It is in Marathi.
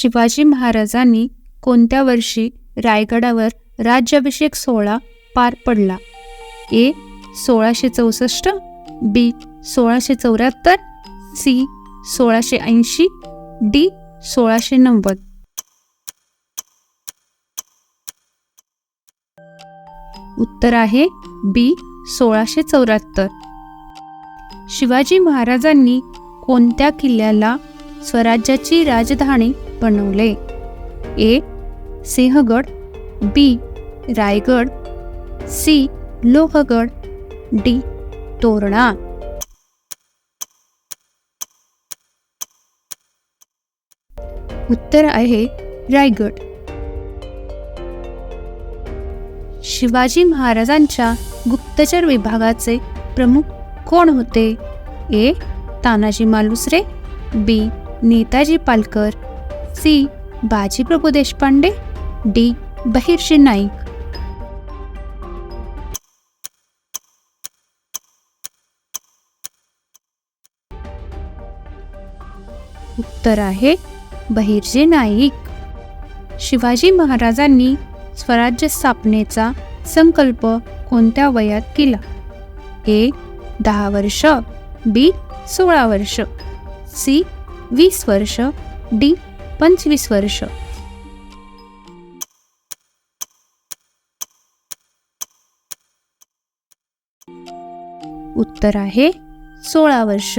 शिवाजी महाराजांनी कोणत्या वर्षी रायगडावर राज्याभिषेक सोहळा पार पडला? ए. 1664, बी. 1674, सी. 1680, डी. 1690. उत्तर आहे बी. 1674. शिवाजी महाराजांनी कोणत्या किल्ल्याला स्वराज्याची राजधानी बनवले? ए. सिंहगड, बी. रायगड, सी. लोहगड, डी. तोरणा. उत्तर आहे रायगड. शिवाजी महाराजांच्या गुप्तचर विभागाचे प्रमुख कोण होते? ए. तानाजी मालुसरे, बी. नेताजी पालकर, सी. बाजीप्रभू देशपांडे, डी. बहिर्जी नाईक. उत्तर आहे बहिर्जी नाईक. शिवाजी महाराजांनी स्वराज्य स्थापनेचा संकल्प कोणत्या वयात केला? ए. 10 वर्ष, बी. 16 वर्ष, सी. 20 वर्ष, डी. 25 वर्ष. उत्तर आहे 16 वर्ष.